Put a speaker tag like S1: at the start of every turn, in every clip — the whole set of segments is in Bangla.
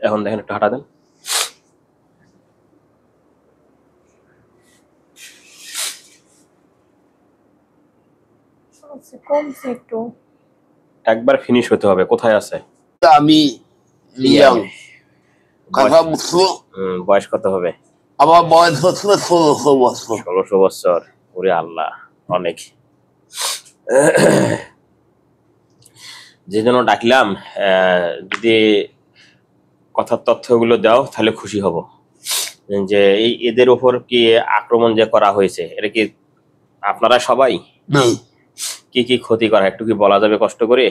S1: এখন দেখেন একটু হাঁটা দেন।
S2: কমছে একটু,
S1: একবার ফিনিশ হতে হবে। কোথায় আছে?
S3: আমি ইয়াং কথা বুঝছো।
S1: বয়স কত হবে?
S3: আমার বয়স হচ্ছে 16 বছর।
S1: 16 বছর? ওরে আল্লাহ, অনেক। যে জন্য ডাকলাম, যদি কথার তথ্যগুলো দাও তাহলে খুশি হব। যে এই এদের উপর কি আক্রমণ যে করা হয়েছে, এটা কি আপনারা সবাই? কি কি ক্ষতি করা একটু কি বলা যাবে কষ্ট করে?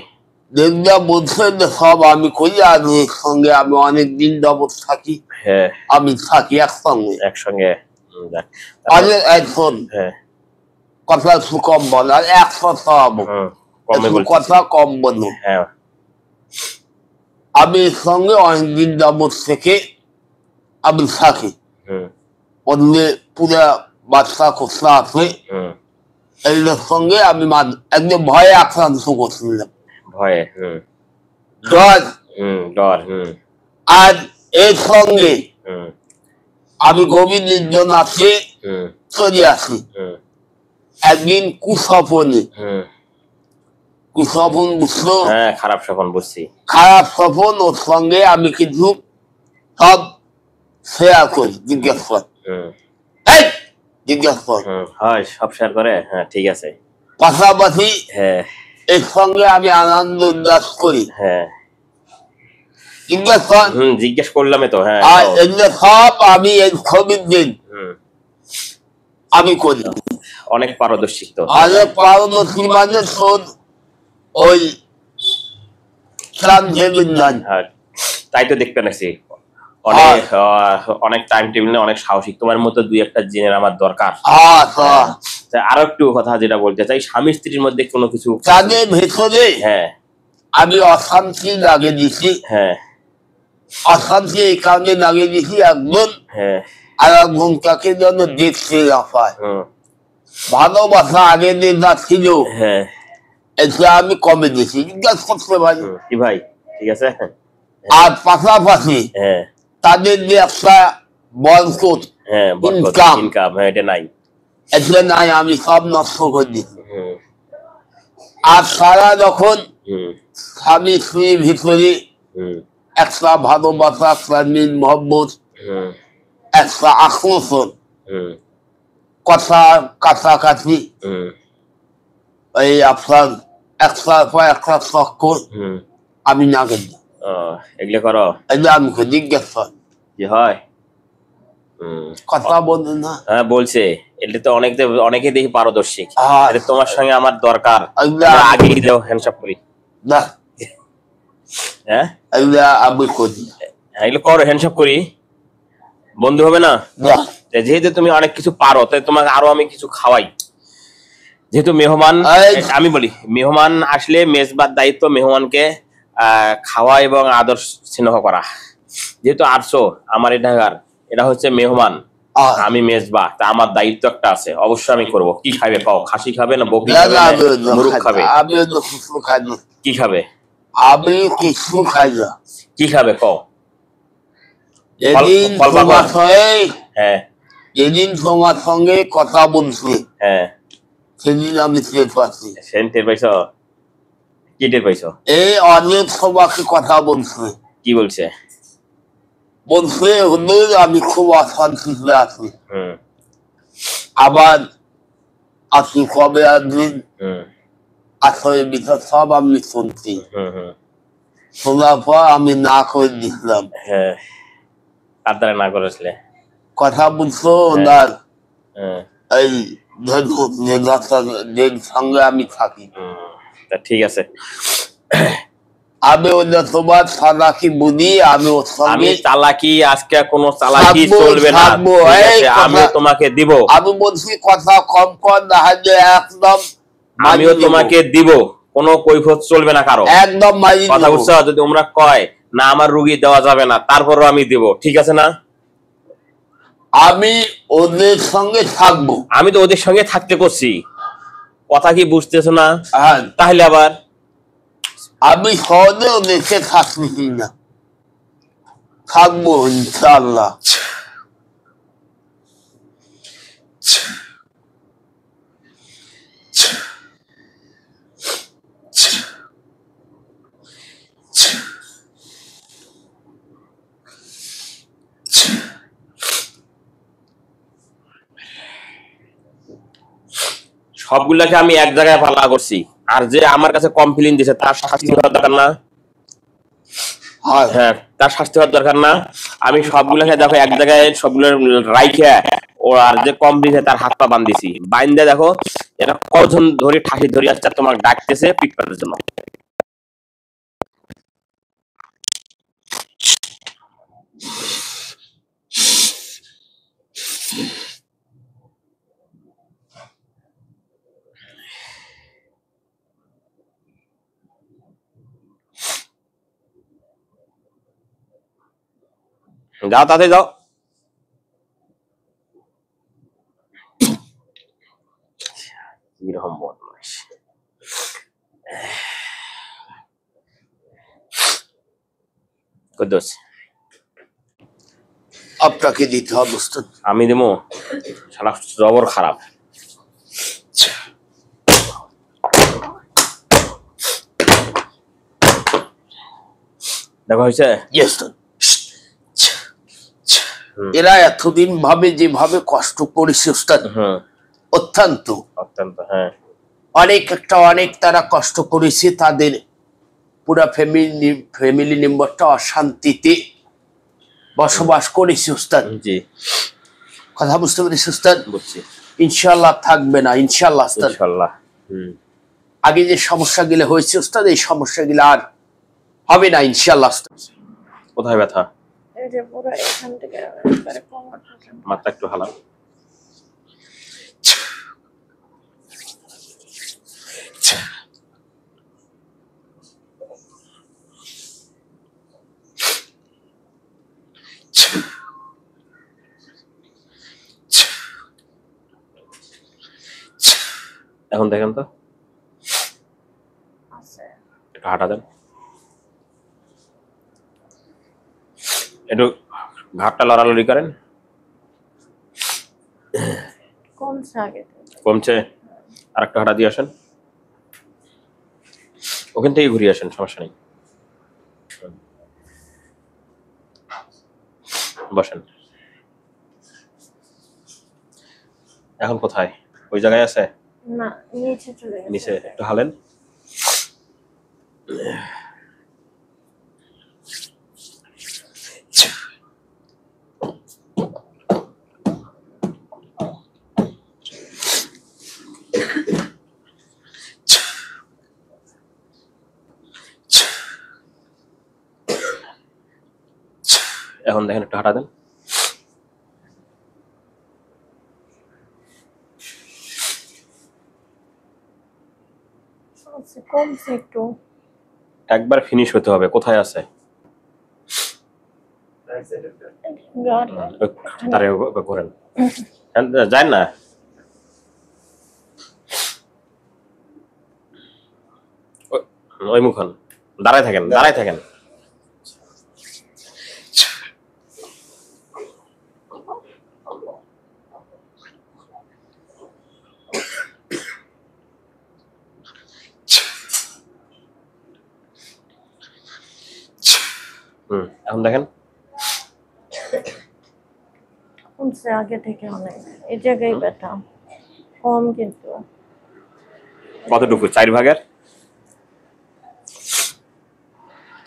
S3: যেগুলা বলছেন সব আমি করি, আর এর সঙ্গে আমি অনেকদিন যাবত থাকি।
S1: হ্যাঁ,
S3: আমি থাকি একসঙ্গে।
S1: একসঙ্গে।
S3: আরে এখন কথা একটু কম বল, আর 100 সব কথা কম বলো।
S1: হ্যাঁ,
S3: আমি এর সঙ্গে অনেকদিন যাবত থেকে আমি থাকি। বললে পুরা বাচ্চা কোথা আছে, এদের সঙ্গে আমি একদম ভয়ে আক্রান্ত করছিলাম।
S1: ভয়ে?
S3: ডর। আর এর সঙ্গে আমি গভীর নির্জন আছে চলে আসি। একদিন কুস্বপনে, কুস্বপন বুঝলো?
S1: হ্যাঁ, খারাপ স্বপন বুঝছি।
S3: খারাপ স্বপন, ওর সঙ্গে আমি কিন্তু সব শেয়ার করি। জিজ্ঞেস কর, জিজ্ঞেস কর।
S1: হয়, সব শেয়ার করে। হ্যাঁ, ঠিক আছে।
S3: পাশাপাশি
S1: হ্যাঁ,
S3: এর সঙ্গে আমি আনন্দ উল্লাস করি।
S1: হ্যাঁ,
S3: জিজ্ঞেস কর।
S1: জিজ্ঞেস করলাম তো। হ্যাঁ,
S3: আর এগুলো সব আমি এই ছবির দিন আমি করি।
S1: অনেক পারদর্শী তো।
S3: আরে পারদর্শী মানে শোন, ওই
S1: তাই তো দেখতে নাকি অনেক টাইম টেবিল নেই, অনেক সাহসিক। তোমার মতো দুই একটা জিনের আমার দরকার। আরো একটু কথা যেটা বলতে চাই, স্বামী স্ত্রীর মধ্যে কোনো কিছু
S3: তাদের ভেতরে
S1: হ্যাঁ
S3: আমি অশান্তি লাগিয়ে দিছি।
S1: হ্যাঁ,
S3: অশান্তি এই কারণে লাগিয়ে দিছি, একজন আর একজন তাকে যেন দেখতে না পায়। ভালোবাসা আগে যা ছিল এটা আমি কমে দিছি। জিজ্ঞাসা করতে পারি
S1: কি ভাই? ঠিক আছে।
S3: আর পাশাপাশি তাদের যে একটা বরকত ইনকাম,
S1: এটা নাই,
S3: এটা নাই, আমি সব নষ্ট করে দিচ্ছি। আর সারা যখন স্বামী স্ত্রীর ভিতরে একটা ভালোবাসা, একটা মিল মহব্বত, একটা আকর্ষণ, কথা কাছাকাছি, এই আপনার একটার পর একটা চক্কর আমি না করি।
S1: এগুলো করো?
S3: এগুলো আমি জিজ্ঞেস কর
S1: কি হয়,
S3: কথা বলবে না?
S1: হ্যাঁ বলছে। এটা তো অনেকে দেখি পারদর্শী। তোমার সঙ্গে আমার দরকার, আগেই দাও, হ্যান্ডশপ করি
S3: না।
S1: হ্যাঁ,
S3: এগুলো আমি করি,
S1: এগুলো করো, হ্যান্ডশপ করি। বন্ধু হবে না? যেহেতু তুমি অনেক কিছু পারো, তাই তোমাকে আরো আমি কিছু খাওয়াই। যেহেতু মেহমান, আমি বলি মেহমান আসলে মেজবার দায়িত্ব মেহমানকে খাওয়া এবং আদর স্নেহ করা। যেহেতু আসছো আমার এই ঢাকার, এটা হচ্ছে মেহমান, আমি মেজবা, তা আমার দায়িত্ব একটা আছে, অবশ্যই আমি করব। কি খাবে কও? খাসি খাবে না বকরি খাবে না মুরগ খাবে? কি খাবে?
S3: আমি কিছু খাই না।
S1: কি খাবে কও?
S3: যেদিন তোমার সঙ্গে কথা বলছি, সেদিন আমি টের পাচ্ছি।
S1: টের পাইছো? কি টের পাইছো?
S3: এই অনেক সবাইকে কথা বলছে।
S1: কি বলছে?
S3: বলছে আমি খুব অশান্তিতে আছি, আবার আছি কবে একদিন আসলে বিষয় সব আমি শুনছি। শোনার পর আমি না করে দিচ্ছিলাম।
S1: কার দ্বারা না করেছিলে?
S3: কথা বলছো ওনার এই সঙ্গে আমি থাকি।
S1: ঠিক আছে,
S3: আমি ওদের তোমার চালাকি বুঝি, আমি
S1: চালাকি, আজকে কোনো চালাকি চলবে না, আমি তোমাকে দিব।
S3: আমি বলছি কথা কম কর, না হলে একদম
S1: আমিও তোমাকে দিব, কোনো কৈফিয়ত চলবে না কারো,
S3: একদম
S1: কথা বুঝছো? যদি তোমরা কয় না আমার রুগী দেওয়া যাবে না, তারপরও আমি দিব, ঠিক আছে না?
S3: আমি ওদের সঙ্গে থাকবো।
S1: আমি তো ওদের সঙ্গে থাকতে করছি, কথা কি বুঝতেছো না? তাহলে আবার
S3: আমি সহজে ওদেরকে থাকতেছি না। থাকবো ইনশাআল্লাহ।
S1: সবগুলাকে আমি এক জায়গায় পাল্লা করছি, আর যে আমার কাছে কমপ্লেইন দিছে তার শাস্তি হওয়ার দরকার না? হ্যাঁ, তার শাস্তি হওয়ার দরকার না? আমি সবগুলাকে দেখো এক জায়গায় সবগুলো রাইখে ও আর যে কমপ্লেইন তার হাত পা বান্ধিছি, বাইন্দে দেখো এটা কজন ধরে ঠাসি ধরে আসছে তোমার ডাকতেছে পিক করার জন্য। যাও তাতে যাও। কিরকম বদমাইশ। কুদ্দুস
S3: আপনাকে দিতে হবে উস্তাদ।
S1: আমি দেবো? শালা জবর খারাপ। দেখো হয়েছে?
S3: এরা এতদিন ভাবে যেভাবে কষ্ট করেছে উস্তাদ, অত্যন্ত
S1: অত্যন্ত, হ্যাঁ
S3: অনেক তারা কষ্ট করেছে, তাদের পুরা ফ্যামিলি মেম্বারটা অশান্তিতে বসবাস করেছে উস্তাদ।
S1: জি,
S3: কথা বুঝতে পেরেছি উস্তাদ?
S1: বুঝছি।
S3: ইনশাআল্লাহ থাকবে না, ইনশাআল্লাহ উস্তাদ।
S1: ইনশাআল্লাহ।
S3: আগে যে সমস্যাগুলো হয়েছে উস্তাদ, এই সমস্যাগুলো আর হবে না ইনশাআল্লাহ উস্তাদ।
S1: কোথায় ব্যথা?
S2: এই যে পুরো এখান থেকে একবারে কোমর পর্যন্ত।
S1: মাথা একটু হালাও। এখন দেখেন তো,
S2: আছে
S1: একটু হাঁটা দেন, একটু ঘাটটা লড়ালড়ি করেন।
S2: কমছে আগে থেকে।
S1: কমছে? আর একটা হাঁটা দিয়ে আসেন, ওখান থেকে ঘুরিয়ে আসেন, সমস্যা নেই। বসেন। এখন কোথায়? ওই জায়গায় আছে?
S2: না, নিচে চলে গেছে।
S1: নিচে একটু হালেন। এখন দেখেন, একটু হাঁটা দেন।
S2: কমছে একটু।
S1: একবার ফিনিশ হতে হবে। কোথায় আছে? তারে ঘোরেন, যান না। ওই মুখন দাঁড়ায় থাকেন, দাঁড়ায় থাকেন। এখন দেখেন,
S2: কমছে আগে থেকে অনেক। এই জায়গায় ব্যথা কম, কিন্তু
S1: কতটুকু? 4 ভাগের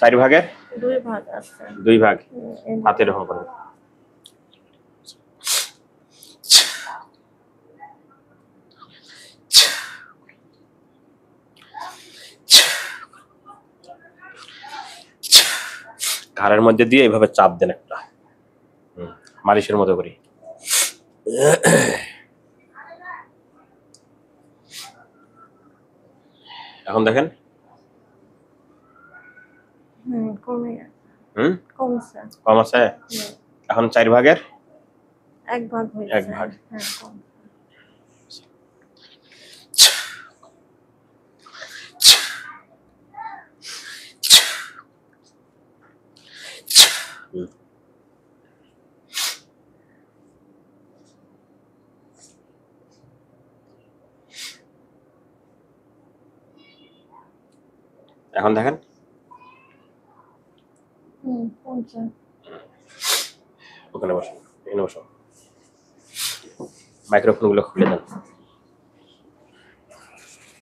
S1: 2
S2: ভাগ আছে।
S1: 2 ভাগ।
S2: এই
S1: হাতে এরকম করেন। ঘাড়ের মধ্যে দিয়ে এইভাবে চাপ দেন একটা, মালিশের মতো করি। এখন দেখেন,
S2: কমে গেছে। কমছে।
S1: কম আছে? এখন 4 ভাগের
S2: 1 ভাগ হয়েছে।
S1: 1 ভাগ।
S2: হ্যাঁ, কমছে।
S1: এখন দেখেন
S2: কমছে।
S1: ওখানে বসো, এখানে বসো, মাইক্রোফোন গুলো খুলে দেন।